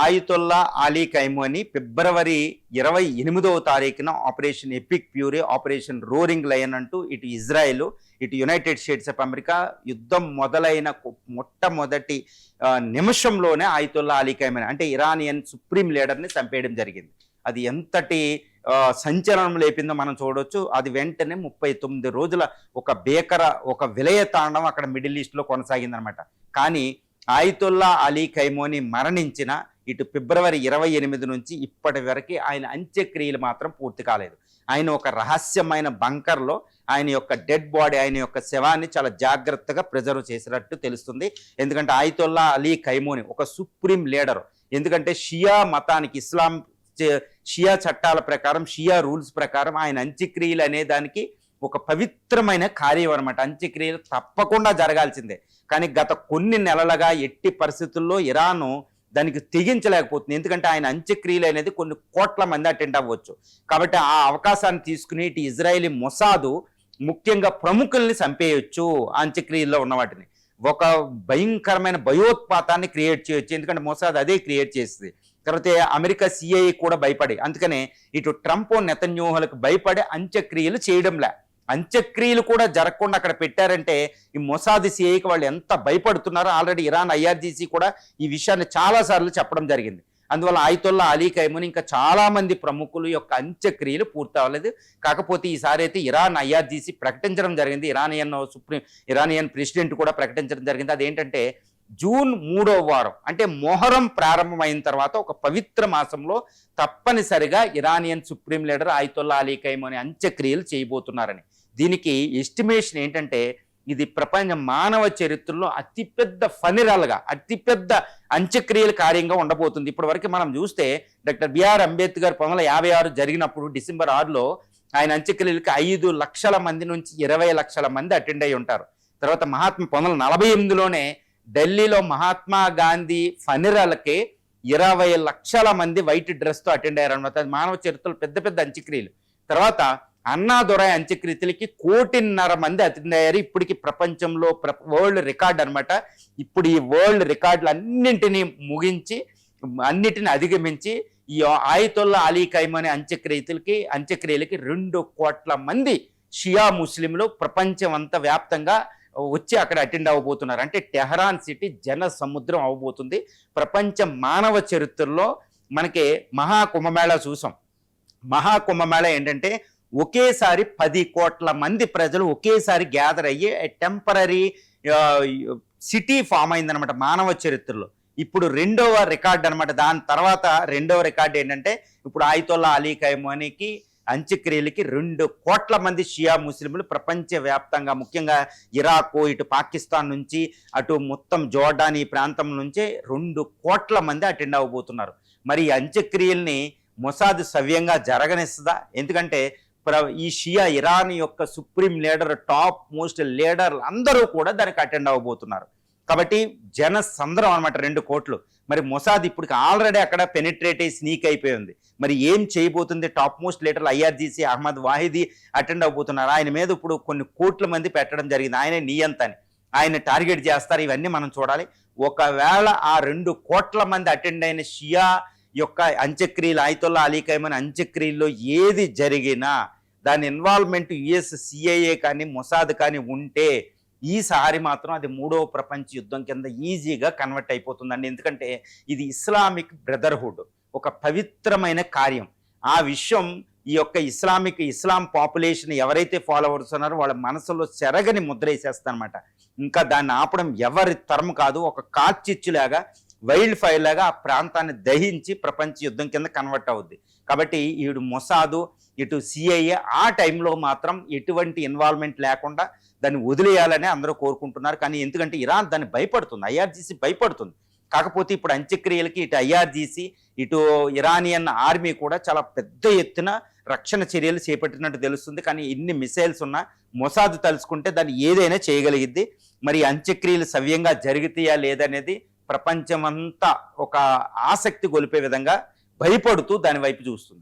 ఆయుతుల్లా Ali ఖైమోని ఫిబ్రవరి 28వ తారీఖున operation epic fury, operation roaring lion అంటూ ఇటు ఇజ్రాయెల్, ఇటు యునైటెడ్ స్టేట్స్ ఆఫ్ అమెరికా యుద్ధం మొదలైన మొట్టమొదటి నిమిషంలోనే ఆయుతుల్లా అలీ ఖైమోని అంటే ఇరానియన్ సుప్రీం లీడర్ని చంపేయడం జరిగింది. అది ఎంతటి సంచలనం లేపిందో మనం చూడవచ్చు. అది వెంటనే 39 రోజుల ఒక విలయ తాండం అక్కడ మిడిల్ ఈస్ట్లో కొనసాగిందనమాట. కానీ ఆయుతుల్లా అలీ ఖైమోని మరణించిన ఇటు ఫిబ్రవరి 28 నుంచి ఇప్పటి వరకు ఆయన అంత్యక్రియలు మాత్రం పూర్తి కాలేదు. ఆయన ఒక రహస్యమైన బంకర్లో ఆయన యొక్క డెడ్ బాడీ, ఆయన యొక్క శవాన్ని చాలా జాగ్రత్తగా ప్రిజర్వ్ చేసినట్టు తెలుస్తుంది. ఎందుకంటే ఆయుతుల్లా అలీ ఖైమోని ఒక సుప్రీం లీడర్. ఎందుకంటే షియా మతానికి, షియా చట్టాల ప్రకారం, షియా రూల్స్ ప్రకారం ఆయన అంత్యక్రియలు అనే దానికి ఒక పవిత్రమైన కార్యం అనమాట. అంత్యక్రియలు తప్పకుండా జరగాల్సిందే. కానీ గత కొన్ని నెలలుగా ఎట్టి పరిస్థితుల్లో ఇరాను దానికి తెగించలేకపోతుంది. ఎందుకంటే ఆయన అంత్యక్రియలు అనేది కొన్ని కోట్ల మంది అటెండ్ అవ్వచ్చు. కాబట్టి ఆ అవకాశాన్ని తీసుకుని ఇటు ఇజ్రాయేలీ మొసాదు ముఖ్యంగా ప్రముఖుల్ని చంపేయచ్చు. అంత్యక్రియల్లో ఉన్న వాటిని ఒక భయంకరమైన భయోత్పాతాన్ని క్రియేట్ చేయొచ్చు. ఎందుకంటే మొసాద్ అదే క్రియేట్ చేస్తుంది. తర్వాత అమెరికా సిఐఏ కూడా భయపడి, అందుకనే ఇటు ట్రంప్ నెతన్యాహులకు భయపడి అంత్యక్రియలు చేయడంలే. అంత్యక్రియలు కూడా జరగకుండా అక్కడ పెట్టారంటే ఈ మొసాద్ సిఐకి వాళ్ళు ఎంత భయపడుతున్నారో ఆల్రెడీ ఇరాన్ ఐఆర్జీసీ కూడా ఈ విషయాన్ని చాలాసార్లు చెప్పడం జరిగింది. అందువల్ల ఆయుతుల్లా అలీ ఖైమోని ఇంకా చాలామంది ప్రముఖులు యొక్క అంత్యక్రియలు పూర్తి అవ్వలేదు. కాకపోతే ఈసారి అయితే ఇరాన్ ఐఆర్జీసీ ప్రకటించడం జరిగింది. ఇరానియన్ ప్రెసిడెంట్ కూడా ప్రకటించడం జరిగింది. అదేంటంటే జూన్ 3వ వారం అంటే మొహరం ప్రారంభమైన తర్వాత ఒక పవిత్ర మాసంలో తప్పనిసరిగా Iranian supreme leader Ayatollah Ali Khamenei అంత్యక్రియలు చేయబోతున్నారని. దీనికి ఎస్టిమేషన్ ఏంటంటే ఇది ప్రపంచ మానవ చరిత్రలో అతిపెద్ద అంత్యక్రియల కార్యంగా ఉండబోతుంది. ఇప్పటి వరకు మనం చూస్తే డాక్టర్ బిఆర్ అంబేద్కర్ 1956 జరిగినప్పుడు డిసెంబర్ 6లో ఆయన అంత్యక్రియలకి 5 లక్షల మంది నుంచి 20 లక్షల మంది అటెండ్ అయి ఉంటారు. తర్వాత 1948లోనే ఢిల్లీలో మహాత్మా గాంధీ ఫనిరల్కి 20 లక్షల మంది వైట్ డ్రెస్తో అటెండ్ అయ్యారనమాట. అది మానవ చరిత్రలో పెద్ద అత్యక్రియలు. తర్వాత అన్నాదురై అంత్యక్రియలకి 1.5 కోటి మంది అటెండ్ అయ్యారు. ఇప్పటికి ప్రపంచంలో వరల్డ్ రికార్డ్ అనమాట. ఇప్పుడు ఈ వరల్డ్ రికార్డులు అన్నిటిని అధిగమించి ఈ ఆయుతుల్లా అలీ ఖైమోని అంత్యక్రియలకి 2 కోట్ల మంది షియా ముస్లింలు ప్రపంచం అంతా వ్యాప్తంగా వచ్చి అక్కడ అటెండ్ అవ్వబోతున్నారు. అంటే టెహరాన్ సిటీ జన సముద్రం అవ్వబోతుంది. ప్రపంచ మానవ చరిత్రలో మనకి మహాకుంభమేళా చూసాం. మహాకుంభమేళా ఏంటంటే ఒకేసారి 10 కోట్ల మంది ప్రజలు ఒకేసారి గ్యాదర్ అయ్యి టెంపరీ సిటీ ఫామ్ అయిందనమాట మానవ చరిత్రలో. ఇప్పుడు 2వ రికార్డ్ అనమాట. దాని తర్వాత 2వ రికార్డు ఏంటంటే ఇప్పుడు ఆయుతుల్లా అలీ ఖైమోనికి అంత్యక్రియలకి 2 కోట్ల మంది షియా ముస్లింలు ప్రపంచవ్యాప్తంగా, ముఖ్యంగా ఇరాక్, ఇటు పాకిస్తాన్ నుంచి అటు మొత్తం జోర్డాన్ ఈ ప్రాంతం నుంచే 2 కోట్ల మంది అటెండ్ అవ్వబోతున్నారు. మరి ఈ అంత్యక్రియల్ని మొసాద్ సవ్యంగా జరగనిస్తుందా? ఎందుకంటే ఈ షియా ఇరాన్ యొక్క సుప్రీం లీడర్, టాప్ మోస్ట్ లీడర్లు అందరూ కూడా దానికి అటెండ్ అవ్వబోతున్నారు. కాబట్టి జన సంద్రం అనమాట 2 కోట్లు. మరి మొసాద్ ఇప్పుడు ఆల్రెడీ అక్కడ పెనిట్రేట్ అయ్యి స్నీక్ అయిపోయింది. మరి ఏం చేయబోతుంది? టాప్ మోస్ట్ లీడర్లు ఐఆర్జీసీ అహ్మద్ వాహిదీ అటెండ్ అవ్వబోతున్నారు. ఆయన మీద ఇప్పుడు కొన్ని కోట్ల మంది పెట్టడం జరిగింది. ఆయనే నియంతని, ఆయన టార్గెట్ చేస్తారు. ఇవన్నీ మనం చూడాలి. ఒకవేళ ఆ 2 కోట్ల మంది అటెండ్ అయిన షియా యొక్క అంత్యక్రియలు, ఆయుతుల్లా అలీ ఖైమోని అంత్యక్రియల్లో ఏది జరిగినా దాని ఇన్వాల్వ్మెంట్ యుఎస్ సిఐఏ కానీ మొసాద్ కానీ ఉంటే ఈసారి మాత్రం అది 3వ ప్రపంచ యుద్ధం కింద ఈజీగా కన్వర్ట్ అయిపోతుందండి. ఎందుకంటే ఇది ఇస్లామిక్ బ్రదర్హుడ్, ఒక పవిత్రమైన కార్యం. ఆ విషయం ఈ యొక్క ఇస్లాం పాపులేషన్ ఎవరైతే ఫాలోవర్స్ ఉన్నారో వాళ్ళ మనసులో చెరగని ముద్ర వేసేస్తారనమాట. ఇంకా దాన్ని ఆపడం ఎవరి తరం కాదు. ఒక కార్చిచ్చులాగా, వైల్డ్ ఫైర్ లాగా ఆ ప్రాంతాన్ని దహించి ప్రపంచ యుద్ధం కింద కన్వర్ట్ అవుద్ది. కాబట్టి ఇటు మొసాదు, ఇటు సిఐఏ ఆ టైంలో మాత్రం ఎటువంటి ఇన్వాల్వ్మెంట్ లేకుండా దాన్ని వదిలేయాలని అందరూ కోరుకుంటున్నారు. కానీ ఎందుకంటే ఇరాన్ దాన్ని భయపడుతుంది, ఐఆర్జీసీ భయపడుతుంది. కాకపోతే ఇప్పుడు అంత్యక్రియలకి ఇటు ఐఆర్జీసీ, ఇటు ఇరానియన్ ఆర్మీ కూడా చాలా పెద్ద ఎత్తున రక్షణ చర్యలు చేపట్టినట్టు తెలుస్తుంది. కానీ ఇన్ని మిసైల్స్ ఉన్నా మొసాద్ తలుచుకుంటే దాన్ని ఏదైనా చేయగలిగిద్ది. మరి అంత్యక్రియలు సవ్యంగా జరుగుతాయా లేదనేది ప్రపంచమంతా ఒక ఆసక్తి గొలిపే విధంగా భయపడుతూ దాని వైపు చూస్తుంది.